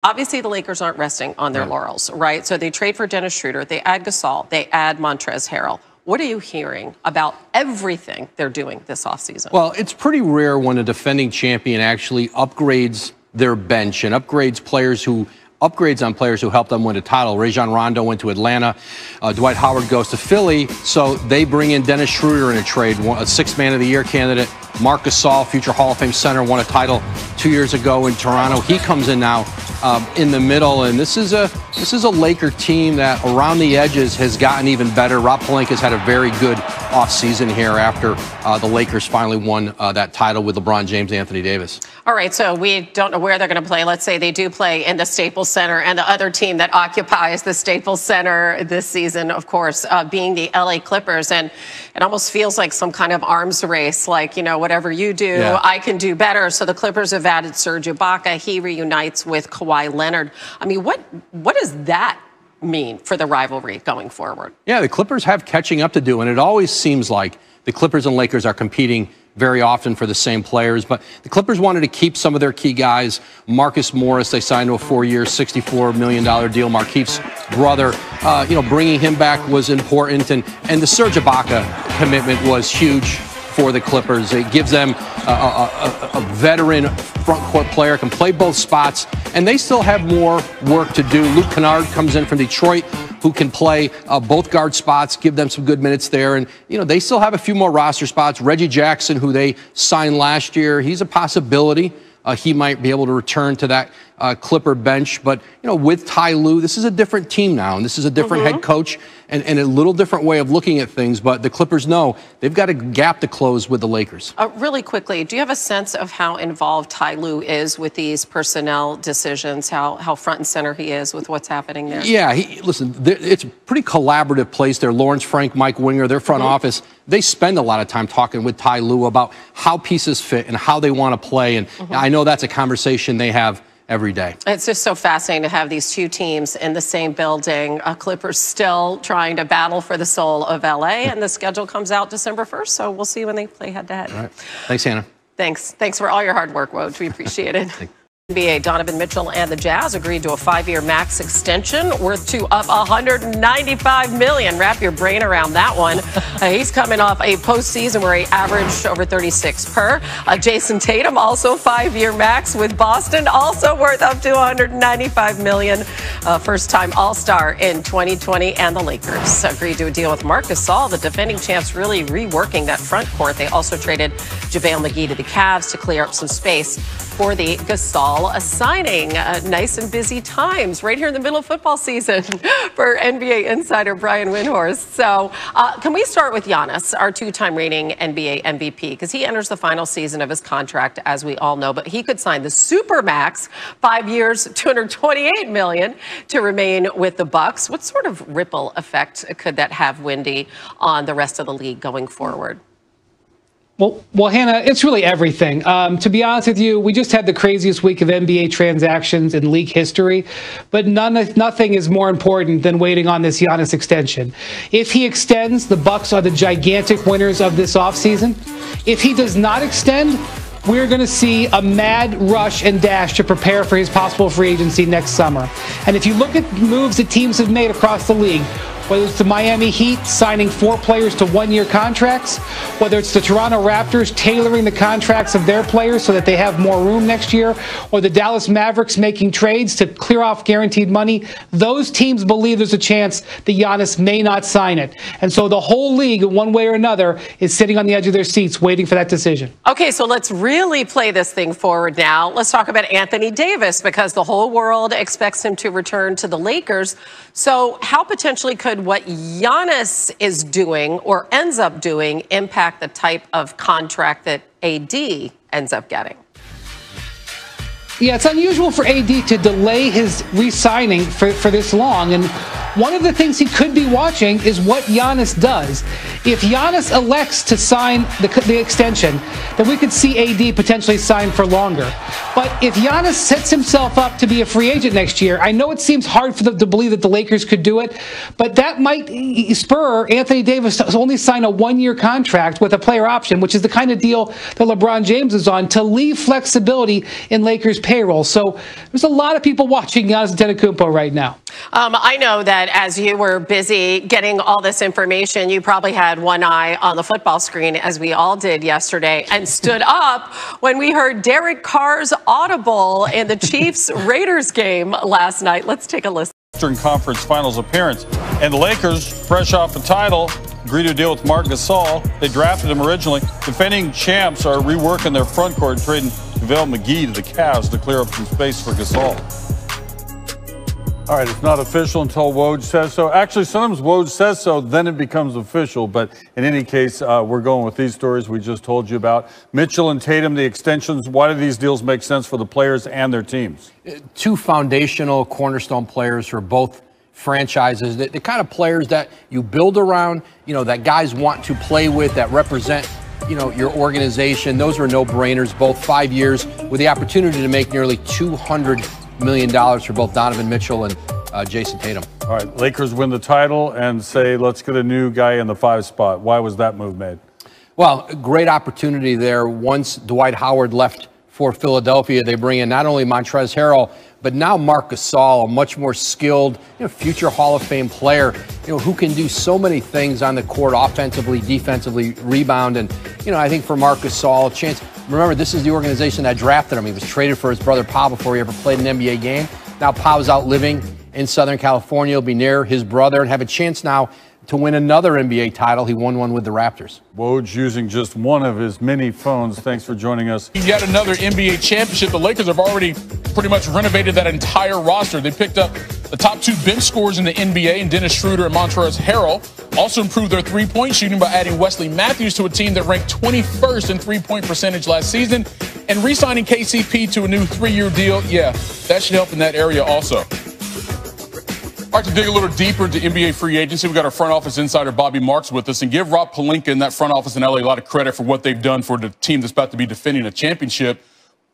Obviously, the Lakers aren't resting on their laurels, right? So they trade for Dennis Schroeder, they add Gasol, they add Montrezl Harrell. What are you hearing about everything they're doing this offseason? Well, it's pretty rare when a defending champion actually upgrades their bench and upgrades on players who helped them win a title. Rajon Rondo went to Atlanta. Dwight Howard goes to Philly. So they bring in Dennis Schroeder in a trade, a Sixth Man of the Year candidate. Marc Gasol, future Hall of Fame center, won a title 2 years ago in Toronto. He comes in now in the middle, and this is a Laker team that around the edges has gotten even better. Rob Pelinka's had a very good offseason here after the Lakers finally won that title with LeBron James and Anthony Davis. All right, so we don't know where they're going to play. Let's say they do play in the Staples Center, and the other team that occupies the Staples Center this season, of course, being the LA Clippers. And it almost feels like some kind of arms race, like, you know, whatever you do, I can do better. So the Clippers have added Serge Ibaka. He reunites with Kawhi Leonard. I mean, what does that mean for the rivalry going forward? Yeah, the Clippers have catching up to do, and it always seems like the Clippers and Lakers are competing very often for the same players. But the Clippers wanted to keep some of their key guys. Marcus Morris, they signed to a 4-year, $64 million deal. Markeith's brother, bringing him back was important. And the Serge Ibaka commitment was huge for the Clippers. It gives them a veteran front court player, can play both spots, and they still have more work to do. Luke Kennard comes in from Detroit, who can play both guard spots, give them some good minutes there. And, they still have a few more roster spots. Reggie Jackson, who they signed last year, he's a possibility. He might be able to return to that Clipper bench. But, with Ty Lue, this is a different team now, and this is a different head coach and a little different way of looking at things. But the Clippers know they've got a gap to close with the Lakers. Really quickly, do you have a sense of how involved Ty Lue is with these personnel decisions, how front and center he is with what's happening there? Yeah, it's a pretty collaborative place there. Lawrence Frank, Mike Winger, their front office, they spend a lot of time talking with Ty Lue about how pieces fit and how they want to play. And I know that's a conversation they have every day. It's just so fascinating to have these two teams in the same building. Clippers still trying to battle for the soul of LA, and the schedule comes out December 1st, so we'll see when they play head-to-head. All right. Thanks, Hannah. Thanks for all your hard work, Woj. We appreciate it. NBA Donovan Mitchell and the Jazz agreed to a 5-year max extension worth to up $195 million. Wrap your brain around that one. He's coming off a postseason where he averaged over 36 per. Jason Tatum, also 5-year max with Boston, also worth up to $195 million. First-time All-Star in 2020. And the Lakers agreed to a deal with Marc Gasol, the defending champs, really reworking that front court. They also traded JaVale McGee to the Cavs to clear up some space for the Gasol signing. Nice and busy times right here in the middle of football season for NBA insider Brian Windhorst. So can we start with Giannis, our 2-time reigning NBA MVP, because he enters the final season of his contract, as we all know, but he could sign the Supermax, 5 years, $228 million, to remain with the Bucks. What sort of ripple effect could that have, Wendy, on the rest of the league going forward? Well, Hannah, it's really everything. To be honest with you, we just had the craziest week of NBA transactions in league history, but nothing is more important than waiting on this Giannis extension. If he extends, the Bucks are the gigantic winners of this offseason. If he does not extend, we're going to see a mad rush and dash to prepare for his possible free agency next summer. And if you look at moves that teams have made across the league, whether it's the Miami Heat signing 4 players to 1-year contracts, whether it's the Toronto Raptors tailoring the contracts of their players so that they have more room next year, or the Dallas Mavericks making trades to clear off guaranteed money, those teams believe there's a chance that Giannis may not sign it. And so the whole league, in one way or another, is sitting on the edge of their seats waiting for that decision. Okay, so let's really play this thing forward now. Let's talk about Anthony Davis, because the whole world expects him to return to the Lakers. So how potentially could what Giannis is doing or ends up doing impact the type of contract that AD ends up getting? Yeah, it's unusual for AD to delay his re-signing for this long. And one of the things he could be watching is what Giannis does. If Giannis elects to sign the extension, then we could see AD potentially sign for longer. But if Giannis sets himself up to be a free agent next year, I know it seems hard for them to believe that the Lakers could do it, but that might spur Anthony Davis to only sign a one-year contract with a player option, which is the kind of deal that LeBron James is on, to leave flexibility in Lakers payroll. So there's a lot of people watching Giannis Antetokounmpo right now. I know that as you were busy getting all this information, you probably had one eye on the football screen, as we all did yesterday, and stood up when we heard Derek Carr's audible in the Chiefs-Raiders game last night. Let's take a listen. Western Conference Finals appearance. And the Lakers, fresh off the title, agreed to deal with Marc Gasol. They drafted him originally. Defending champs are reworking their front court and trading JaVale McGee to the Cavs to clear up some space for Gasol. All right, it's not official until Woj says so. Actually, sometimes Woj says so, then it becomes official. But in any case, we're going with these stories we just told you about. Mitchell and Tatum, the extensions. Why do these deals make sense for the players and their teams? Two foundational cornerstone players for both franchises. The kind of players that you build around, that guys want to play with, that represent, your organization. Those were no-brainers. Both 5 years with the opportunity to make nearly $200 million for both Donovan Mitchell and Jason Tatum. All right, Lakers win the title and say, let's get a new guy in the 5 spot. Why was that move made? Well, a great opportunity there. Once Dwight Howard left for Philadelphia, they bring in not only Montrezl Harrell, but now Marc Gasol, a much more skilled, future Hall of Fame player, who can do so many things on the court, offensively, defensively, rebound. And, I think for Marc Gasol, a chance. Remember, this is the organization that drafted him. He was traded for his brother Pau before he ever played an NBA game. Now Pau's out living in Southern California. He'll be near his brother and have a chance now to win another NBA title. He won one with the Raptors. Woj using just one of his many phones. Thanks for joining us. Yet another NBA championship. The Lakers have already pretty much renovated that entire roster. They picked up the top 2 bench scorers in the NBA, and Dennis Schroeder and Montrezl Harrell. Also improved their three-point shooting by adding Wesley Matthews to a team that ranked 21st in three-point percentage last season, and re-signing KCP to a new 3-year deal. Yeah, that should help in that area also. All right, to dig a little deeper into NBA free agency, we've got our front office insider Bobby Marks with us, and give Rob Pelinka and that front office in LA a lot of credit for what they've done for the team that's about to be defending a championship.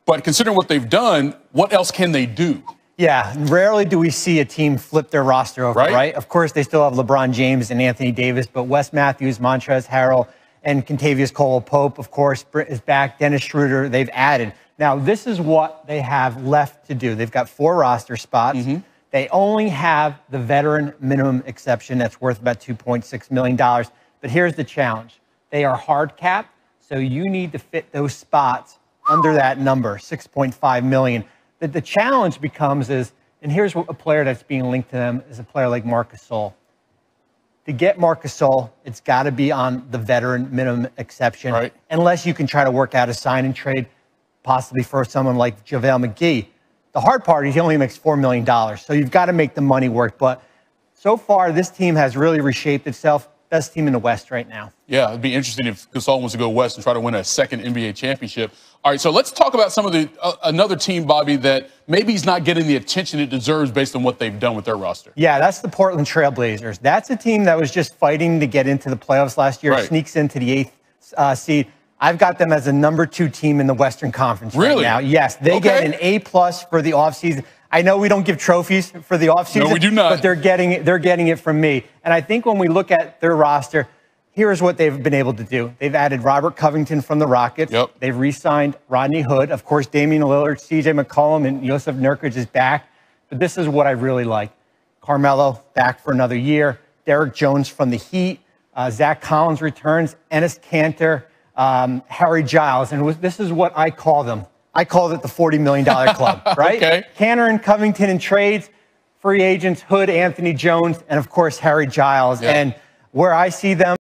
But considering what they've done, what else can they do? Yeah, rarely do we see a team flip their roster over, right? Of course, they still have LeBron James and Anthony Davis, but Wes Matthews, Montrezl Harrell, and Kentavious Caldwell-Pope, of course, is back. Dennis Schroeder, they've added. Now, this is what they have left to do. They've got 4 roster spots. They only have the veteran minimum exception that's worth about $2.6 million. But here's the challenge. They are hard capped, so you need to fit those spots under that number, $6.5 million. The challenge becomes and here's a player that's being linked to them, is a player like Marc Gasol. To get Marc Gasol, it's got to be on the veteran minimum exception, unless you can try to work out a sign and trade, possibly for someone like JaVale McGee. The hard part is he only makes $4 million, so you've got to make the money work. But so far, this team has really reshaped itself. Best team in the West right now. Yeah, it'd be interesting if Gasol wants to go west and try to win a second NBA championship. All right, so let's talk about some of the another team, Bobby, that maybe he's not getting the attention it deserves based on what they've done with their roster. Yeah, that's the Portland Trail Blazers. That's a team that was just fighting to get into the playoffs last year, sneaks into the 8th seed. I've got them as a number 2 team in the Western Conference right now. Yes, they get an A+ for the offseason. I know we don't give trophies for the offseason. No, we do not. But they're getting it from me. And I think when we look at their roster, here's what they've been able to do. They've added Robert Covington from the Rockets. They've re-signed Rodney Hood. Of course, Damian Lillard, C.J. McCollum, and Yusuf Nurkic is back. But this is what I really like. Carmelo back for another year. Derek Jones from the Heat. Zach Collins returns. Enes Kanter. Harry Giles. And this is what I call them. I called it the $40 million club, right? Kanter and Covington in trades, free agents, Hood, Anthony Jones, and of course, Harry Giles. And where I see them,